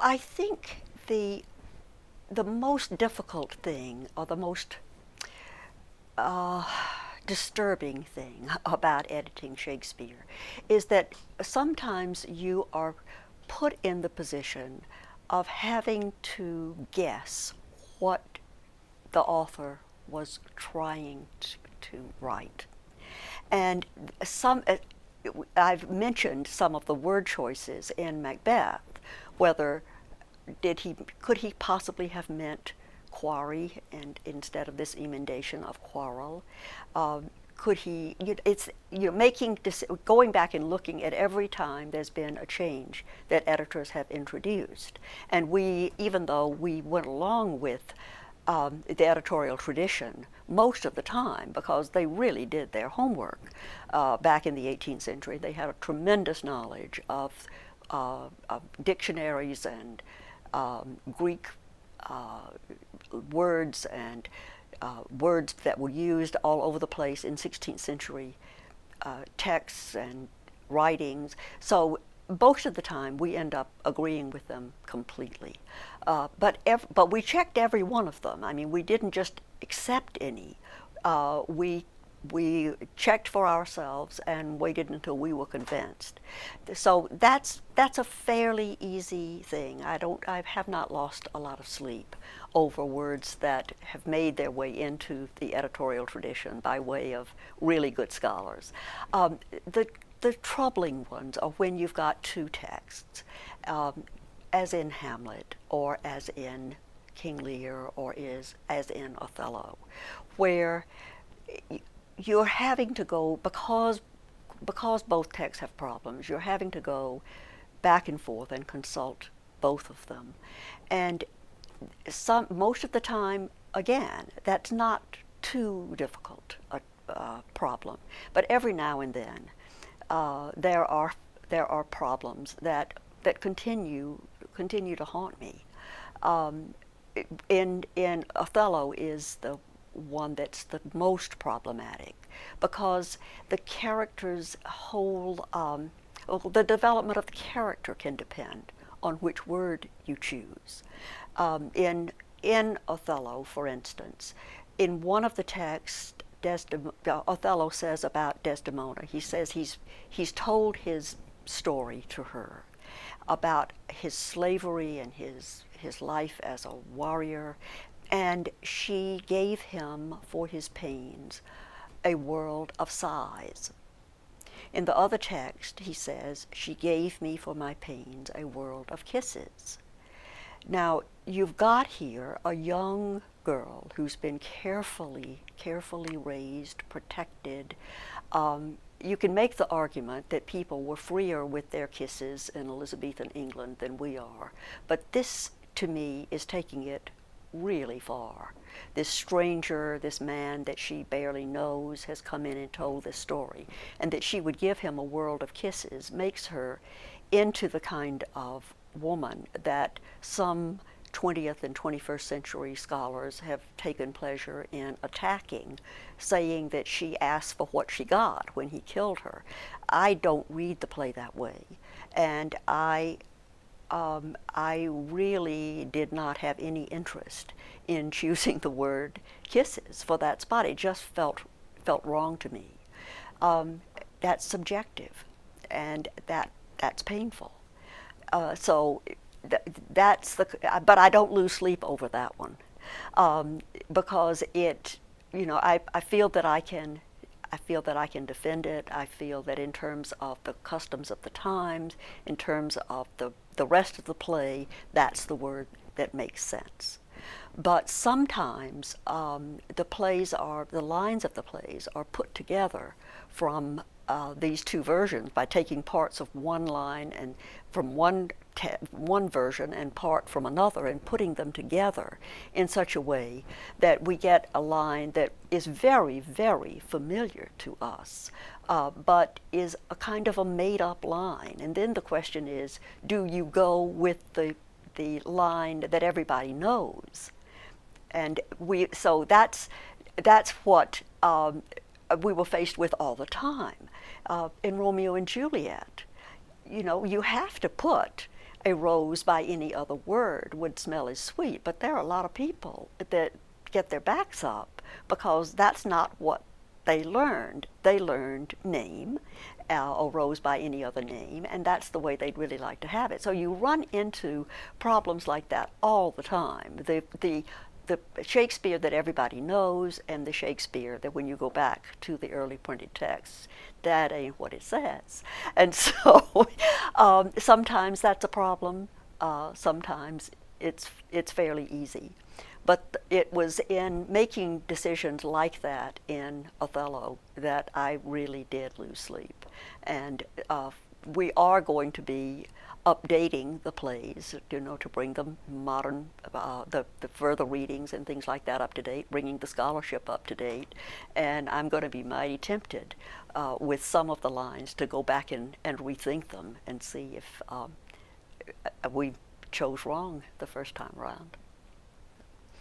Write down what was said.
I think the most difficult thing, or the most uh, disturbing thing about editing Shakespeare, is that sometimes you are put in the position of having to guess what the author was trying to write. And I've mentioned some of the word choices in Macbeth, whether could he possibly have meant quarry and instead of this emendation of quarrel? Could he? It's making going back and looking at every time there's been a change that editors have introduced, and even though we went along with the editorial tradition most of the time because they really did their homework back in the 18th century. They had a tremendous knowledge of dictionaries and Greek words and words that were used all over the place in 16th century texts and writings. So most of the time we end up agreeing with them completely. But we checked every one of them. I mean, we didn't just accept any. We checked for ourselves and waited until we were convinced. So that's a fairly easy thing. I have not lost a lot of sleep over words that have made their way into the editorial tradition by way of really good scholars. The troubling ones are when you've got two texts, as in Hamlet or as in King Lear or as in Othello, where you're having to go, because both texts have problems, you're having to go back and forth and consult both of them. And most of the time, again, that's not too difficult a problem. But every now and then, there are problems that continue to haunt me. In Othello is the one that's the most problematic, because the character's whole the development of the character can depend on which word you choose. In Othello, for instance, in one of the texts, Othello says about Desdemona, he says he's told his story to her about his slavery and his life as a warrior, and she gave him for his pains a world of sighs. In the other text, he says, she gave me for my pains a world of kisses. Now, you've got here a young girl who's been carefully raised, protected. You can make the argument that people were freer with their kisses in Elizabethan England than we are, but this, to me, is taking it really far. This stranger, this man that she barely knows, has come in and told this story, and that she would give him a world of kisses makes her into the kind of woman that some 20th and 21st century scholars have taken pleasure in attacking, saying that she asked for what she got when he killed her. I don't read the play that way, and I really did not have any interest in choosing the word kisses for that spot. It just felt wrong to me. That's subjective, and that's painful. So that's but I don't lose sleep over that one, because I feel that I can defend it. I feel that in terms of the customs of the times, in terms of the rest of the play, that's the word that makes sense. But sometimes the lines of the plays are put together from these two versions by taking parts of one line and from one version and part from another and putting them together in such a way that we get a line that is very, very familiar to us, but is a kind of a made-up line. And then the question is, do you go with the line that everybody knows? And so that's what we were faced with all the time. In Romeo and Juliet, you have to put a rose by any other word would smell as sweet, but there are a lot of people that get their backs up because that's not what they learned. They learned name, or rose by any other name, and that's the way they'd really like to have it. So you run into problems like that all the time. The Shakespeare that everybody knows and the Shakespeare that when you go back to the early printed texts, that ain't what it says. And so sometimes that's a problem. Sometimes it's fairly easy. But it was in making decisions like that in Othello that I really did lose sleep. And we are going to be updating the plays, to bring the modern, the further readings and things like that up to date, bringing the scholarship up to date. And I'm going to be mighty tempted with some of the lines to go back and rethink them and see if we chose wrong the first time around.